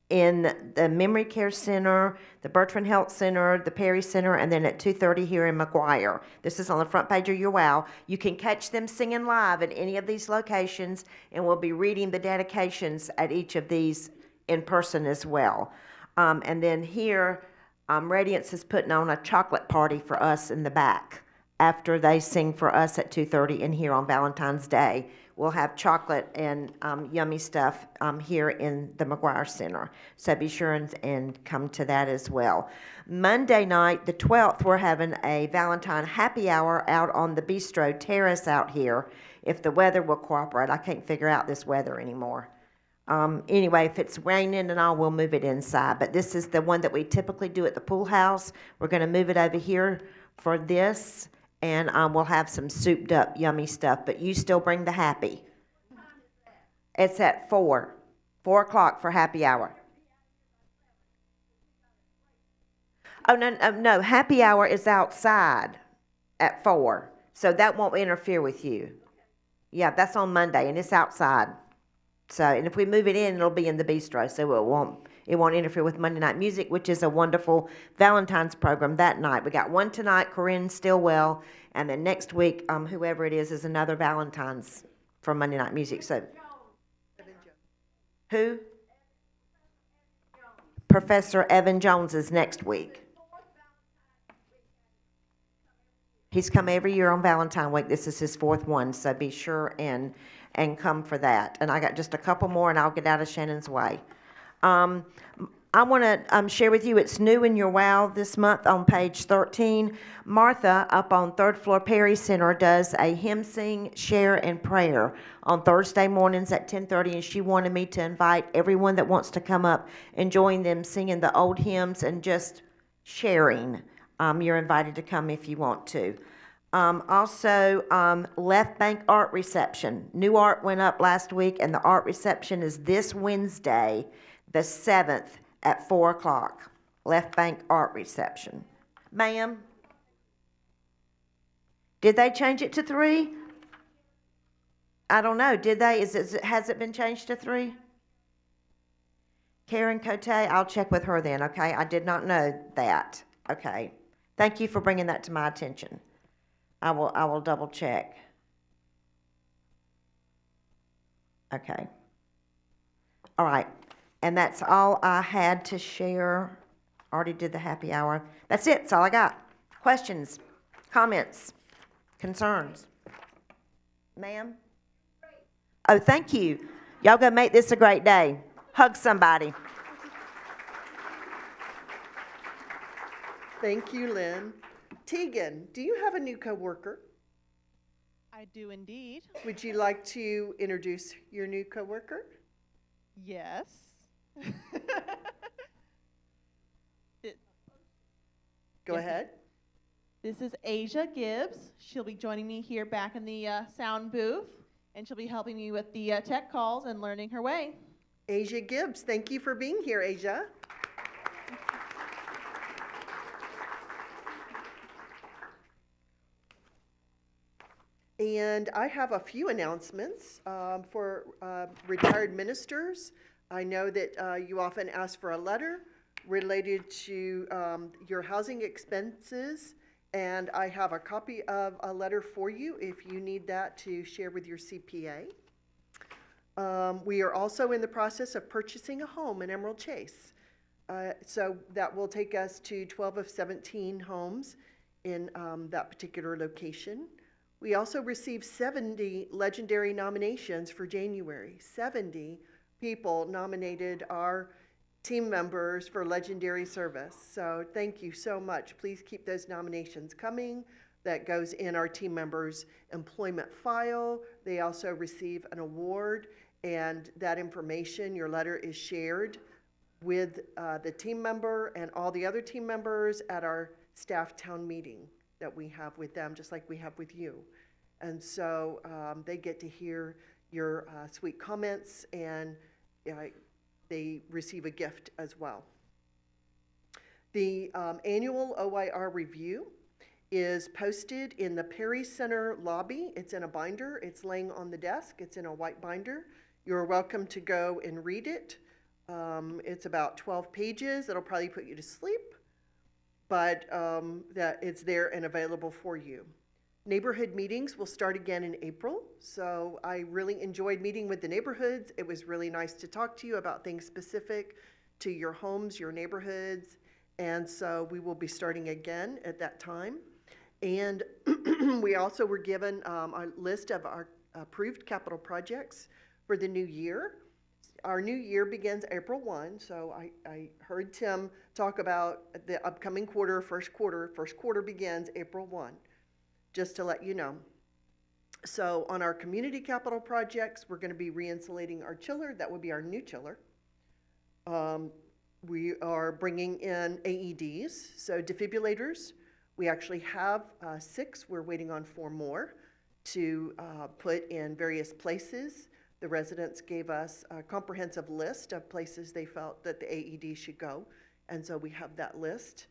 in the Memory Care Center, the Bertrand Health Center, the Perry Center, and then at 2:30 here in McGuire. This is on the front page of your WOW. You can catch them singing live at any of these locations, and we'll be reading the dedications at each of these in person as well. And then here, Radiance is putting on a chocolate party for us in the back after they sing for us at 2:30 and here on Valentine's Day. We'll have chocolate and yummy stuff here in the McGuire Center. So be sure and come to that as well. Monday night, the 12th, we're having a Valentine happy hour out on the Bistro Terrace out here, if the weather will cooperate. I can't figure out this weather anymore. Anyway, if it's raining and all, we'll move it inside. But this is the one that we typically do at the pool house. We're going to move it over here for this, and we'll have some souped up, yummy stuff. But you still bring the happy. It's at 4 o'clock for happy hour. Oh, no, happy hour is outside at 4. So that won't interfere with you. Yeah, that's on Monday, and it's outside. So, and if we move it in, it'll be in the bistro, so it won't interfere with Monday Night Music, which is a wonderful Valentine's program that night. We got one tonight, Corinne Stillwell, and then next week, whoever it is another Valentine's for Monday Night Music. So, who? Professor Evan Jones is next week. He's come every year on Valentine Week. This is his 4th one, so be sure and come for that. And I got just a couple more, and I'll get out of Shannon's way. I want to share with you, it's new in your WOW this month on page 13. Martha up on 3rd floor Perry Center does a hymn sing, share, and prayer on Thursday mornings at 10:30, and she wanted me to invite everyone that wants to come up and join them singing the old hymns and just sharing. You're invited to come if you want to. Also, Left Bank Art Reception. New art went up last week, and the art reception is this Wednesday, the 7th at 4 o'clock. Left Bank Art Reception. Ma'am? Did they change it to 3? I don't know, did they? Has it been changed to 3? Karen Cote, I'll check with her then, okay? I did not know that. Okay. Thank you for bringing that to my attention. I will double check. Okay. All right. And that's all I had to share. Already did the happy hour. That's it. That's all I got. Questions, comments, concerns? Ma'am? Oh, thank you. Y'all go make this a great day. Hug somebody. Thank you, Lynn. Tegan, do you have a new coworker? I do indeed. Would you like to introduce your new coworker? Yes. Go ahead. This is Asia Gibbs. She'll be joining me here back in the sound booth, and she'll be helping me with the tech calls and learning her way. Asia Gibbs, thank you for being here, Asia. And I have a few announcements for retired ministers. I know that you often ask for a letter related to your housing expenses, and I have a copy of a letter for you if you need that to share with your CPA. We are also in the process of purchasing a home in Emerald Chase. So that will take us to 12 of 17 homes in that particular location. We also received 70 legendary nominations for January. 70 people nominated our team members for legendary service. So thank you so much. Please keep those nominations coming. That goes in our team members' employment file. They also receive an award, and that information, your letter, is shared with the team member and all the other team members at our staff town meeting that we have with them, just like we have with you. And so they get to hear your sweet comments, and they receive a gift as well. The annual OIR review is posted in the Perry Center lobby. It's in a binder. It's laying on the desk. It's in a white binder. You're welcome to go and read it. It's about 12 pages. It'll probably put you to sleep, but that it's there and available for you. Neighborhood meetings will start again in April, so I really enjoyed meeting with the neighborhoods. It was really nice to talk to you about things specific to your homes, your neighborhoods, and so we will be starting again at that time. And we also were given a list of our approved capital projects for the new year. Our new year begins April 1, so I heard Tim talk about the upcoming quarter, first quarter. First quarter begins April 1. Just to let you know. So on our community capital projects, we're going to be re-insulating our chiller. That would be our new chiller. We are bringing in AEDs, so defibrillators. We actually have 6. We're waiting on 4 more to put in various places. The residents gave us a comprehensive list of places they felt that the AED should go, and so we have that list.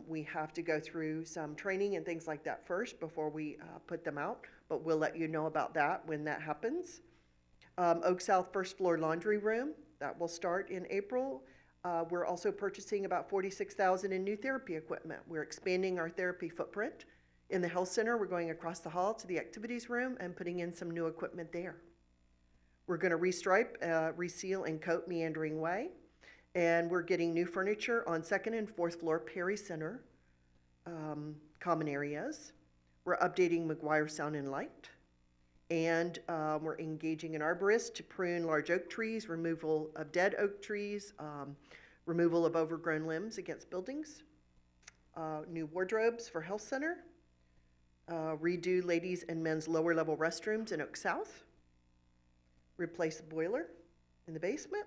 We have to go through some training and things like that first before we put them out, but we'll let you know about that when that happens. Oak South first floor laundry room, that will start in April. We're also purchasing about $46,000 in new therapy equipment. We're expanding our therapy footprint. In the health center, we're going across the hall to the activities room and putting in some new equipment there. We're going to restripe, reseal, and coat Meandering Way. And we're getting new furniture on 2nd and 4th floor Perry Center common areas. We're updating McGuire Sound and Light. And we're engaging an arborist to prune large oak trees, removal of dead oak trees, removal of overgrown limbs against buildings, new wardrobes for health center, redo ladies' and men's lower level restrooms in Oak South, replace a boiler in the basement,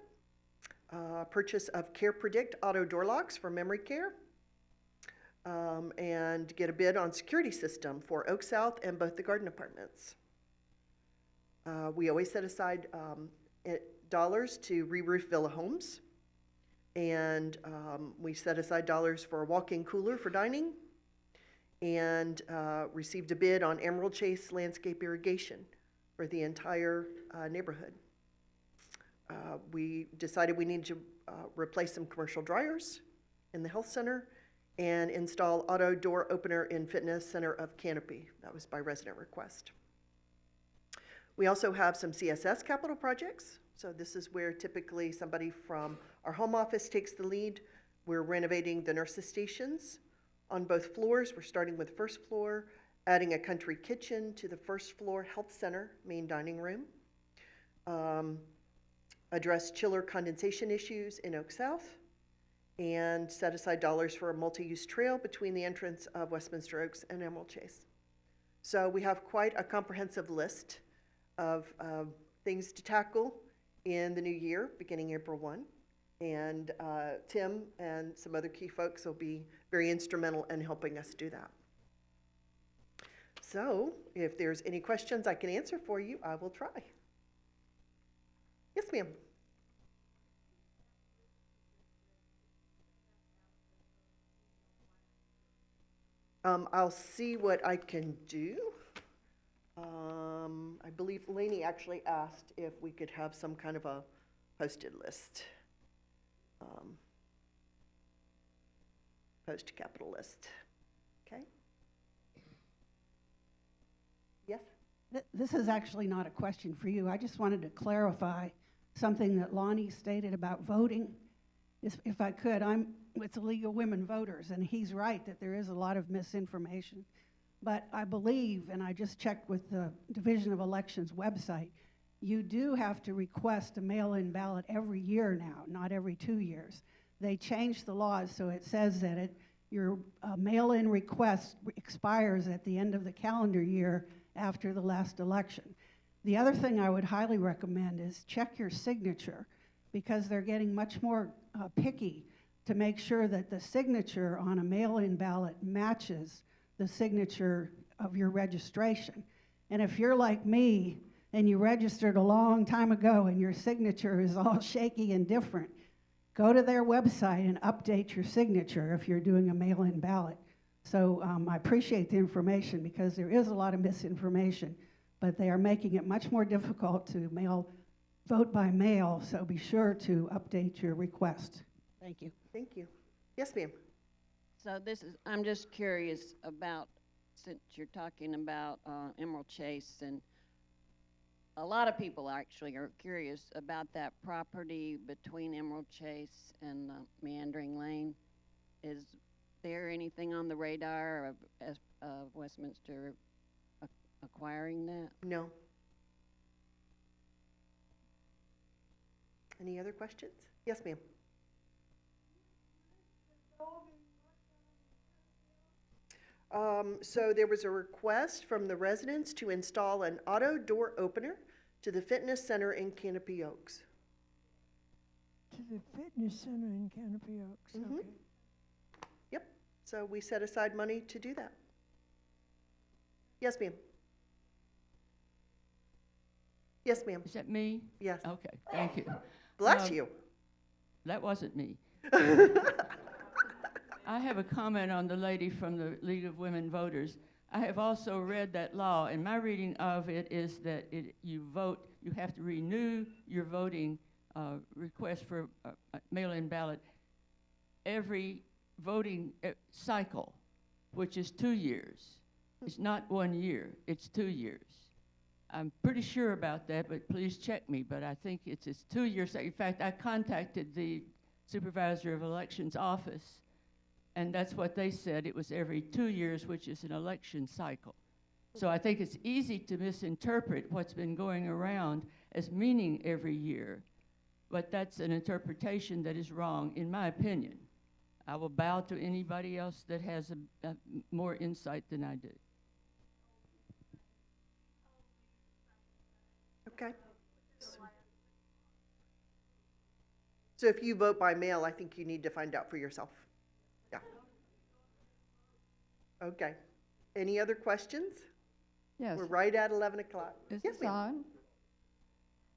purchase of Care Predict auto door locks for memory care, and get a bid on security system for Oak South and both the garden apartments. We always set aside dollars to re-roof Villa Homes, and we set aside dollars for a walk-in cooler for dining, and received a bid on Emerald Chase landscape irrigation for the entire neighborhood. We decided we needed to replace some commercial dryers in the health center and install auto door opener in fitness center of Canopy. That was by resident request. We also have some CSS capital projects. So this is where typically somebody from our home office takes the lead. We're renovating the nurses' stations on both floors. We're starting with first floor, adding a country kitchen to the first floor health center main dining room. Address chiller condensation issues in Oak South, and set aside dollars for a multi-use trail between the entrance of Westminster Oaks and Emerald Chase. So we have quite a comprehensive list of things to tackle in the new year, beginning April 1. And Tim and some other key folks will be very instrumental in helping us do that. So if there's any questions I can answer for you, I will try. Yes, ma'am. I'll see what I can do. I believe Lainey actually asked if we could have some kind of a posted list. Post capital list. Okay? Yes? This is actually not a question for you. I just wanted to clarify something that Lonnie stated about voting. If I could, I'm with the League of Women Voters, and he's right that there is a lot of misinformation. But I believe, and I just checked with the Division of Elections website, you do have to request a mail-in ballot every year now, not every 2 years. They changed the laws so it says that your mail-in request expires at the end of the calendar year after the last election. The other thing I would highly recommend is check your signature, because they're getting much more picky to make sure that the signature on a mail-in ballot matches the signature of your registration. And if you're like me and you registered a long time ago and your signature is all shaky and different, go to their website and update your signature if you're doing a mail-in ballot. So I appreciate the information, because there is a lot of misinformation, but they are making it much more difficult to vote by mail, so be sure to update your request. Thank you. Thank you. Yes, ma'am. So I'm just curious about, since you're talking about Emerald Chase, and a lot of people actually are curious about that property between Emerald Chase and Meandering Lane. Is there anything on the radar of Westminster acquiring that? No. Any other questions? Yes, ma'am. So there was a request from the residents to install an auto door opener to the fitness center in Canopy Oaks. To the fitness center in Canopy Oaks, Mhm. okay. Yep, so we set aside money to do that. Yes, ma'am. Yes, ma'am. Is that me? Yes. Okay, thank you. Bless you. That wasn't me. I have a comment on the lady from the League of Women Voters. I have also read that law, and my reading of it is that you have to renew your voting request for a mail-in ballot every voting cycle, which is 2 years. It's not 1 year, it's 2 years. I'm pretty sure about that, but please check me, but I think it's 2 years. In fact, I contacted the Supervisor of Elections office, and that's what they said. It was every 2 years, which is an election cycle. So I think it's easy to misinterpret what's been going around as meaning every year, but that's an interpretation that is wrong, in my opinion. I will bow to anybody else that has a more insight than I do. Okay. So if you vote by mail, I think you need to find out for yourself. Yeah. Okay. Any other questions? Yes. We're right at 11 o'clock. Is Yes, this ma'am. on?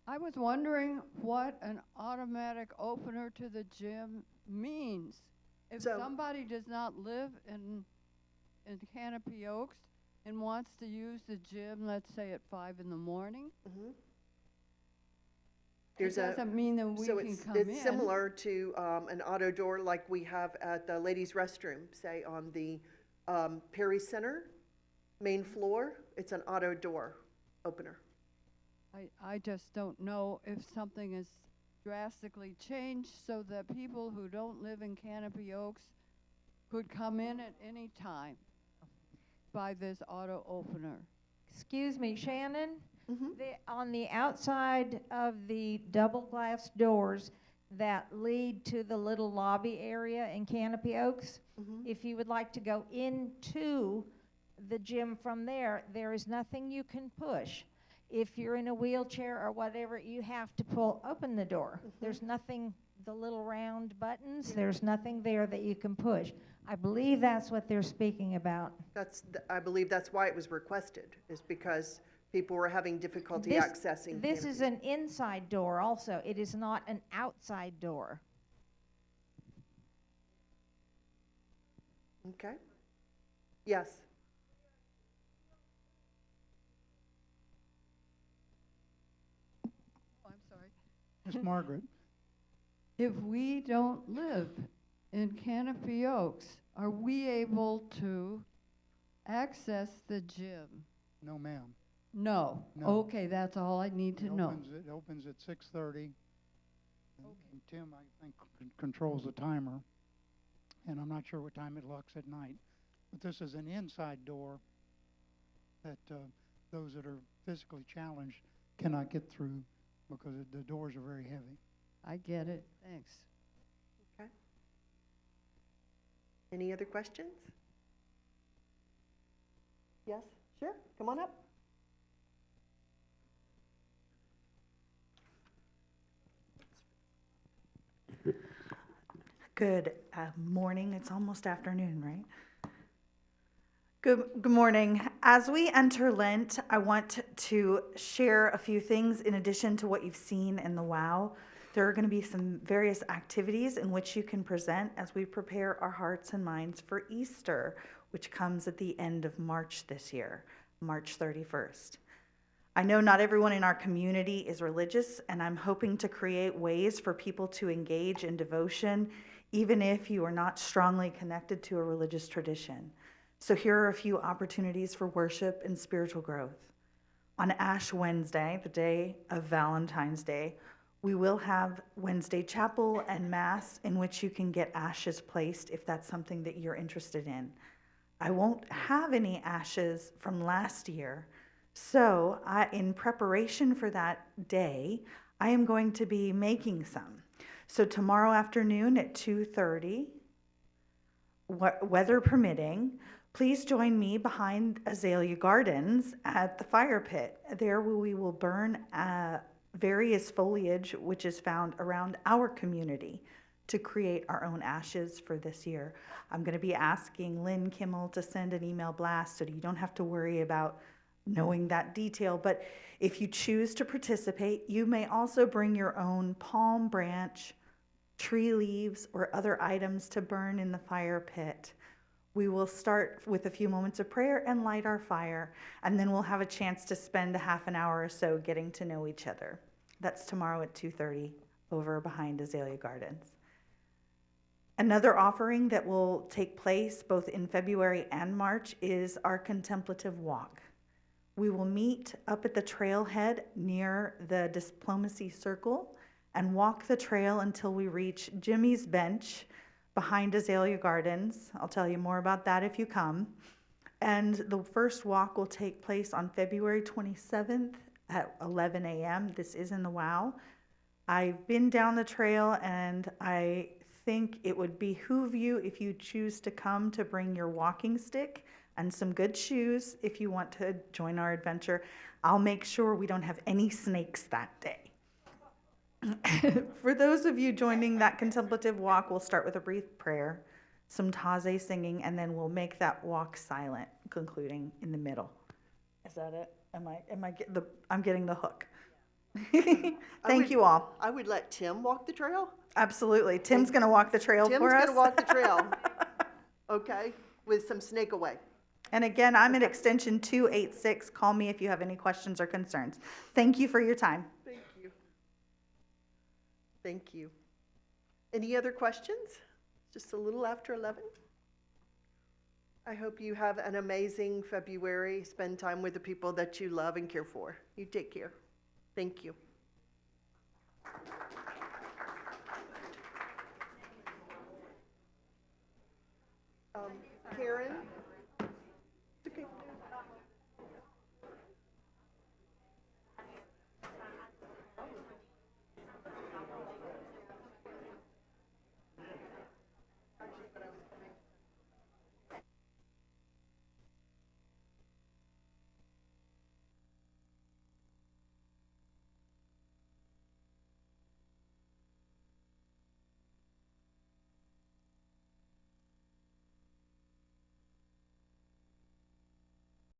I was wondering what an automatic opener to the gym means. If So- somebody does not live in Canopy Oaks and wants to use the gym, let's say at 5 in the morning, Mhm. it doesn't mean that we so can it's, come in. it's similar to an auto door like we have at the ladies' restroom, say on the Perry Center main floor. It's an auto door opener. I just don't know if something is drastically changed so that people who don't live in Canopy Oaks could come in at any time by this auto opener. Excuse me, Shannon? On the outside of the double glass doors that lead to the little lobby area in Canopy Oaks, if you would like to go into the gym from there, there is nothing you can push. If you're in a wheelchair or whatever, you have to open the door. There's nothing, the little round buttons, there's nothing there that you can push. I believe that's what they're speaking about. I believe that's why it was requested, is because people were having difficulty This- accessing. This is Canopy. an inside door also. It is not an outside door. Okay. Yes. I'm sorry. Miss Margaret, If we don't live in Canopy Oaks, are we able to access the gym? no ma'am. No. No. Okay, that's all I need to know. It opens at 6:30. And Tim, I think, controls the timer. And I'm not sure what time it locks at night. But this is an inside door that those that are physically challenged cannot get through because the doors are very heavy. I get it. Thanks. Okay. Any other questions? Yes, sure. Come on up. Good morning. It's almost afternoon, right? Good morning. As we enter Lent, I want to share a few things in addition to what you've seen in the WOW. There are going to be some various activities in which you can present as we prepare our hearts and minds for Easter, which comes at the end of March this year, March 31st. I know not everyone in our community is religious, and I'm hoping to create ways for people to engage in devotion, even if you are not strongly connected to a religious tradition. So here are a few opportunities for worship and spiritual growth. On Ash Wednesday, the day of Valentine's Day, we will have Wednesday chapel and mass in which you can get ashes placed if that's something that you're interested in. I won't have any ashes from last year, so in preparation for that day, I am going to be making some. So tomorrow afternoon at 2:30, weather permitting, please join me behind Azalea Gardens at the fire pit. There we will burn various foliage which is found around our community to create our own ashes for this year. I'm going to be asking Lynn Kimmel to send an email blast so that you don't have to worry about knowing that detail. But if you choose to participate, you may also bring your own palm branch, tree leaves, or other items to burn in the fire pit. We will start with a few moments of prayer and light our fire, and then we'll have a chance to spend a half an hour or so getting to know each other. That's tomorrow at 2:30 over behind Azalea Gardens. Another offering that will take place both in February and March is our contemplative walk. We will meet up at the trailhead near the Diplomacy Circle and walk the trail until we reach Jimmy's Bench behind Azalea Gardens. I'll tell you more about that if you come. And the first walk will take place on February 27th at 11 a.m. This is in the WOW. I've been down the trail, and I think it would behoove you, if you choose to come, to bring your walking stick and some good shoes if you want to join our adventure. I'll make sure we don't have any snakes that day. For those of you joining that contemplative walk, we'll start with a brief prayer, some taze singing, and then we'll make that walk silent, concluding in the middle. Is that it? I'm getting the hook. Thank you all. I would let Tim walk the trail. Absolutely. Tim's going to walk the trail for us. Tim's going to walk the trail. Okay, with some snake away. And again, I'm at extension 286. Call me if you have any questions or concerns. Thank you for your time. Thank you. Thank you. Any other questions? Just a little after 11? I hope you have an amazing February. Spend time with the people that you love and care for. You take care. Thank you. Karen?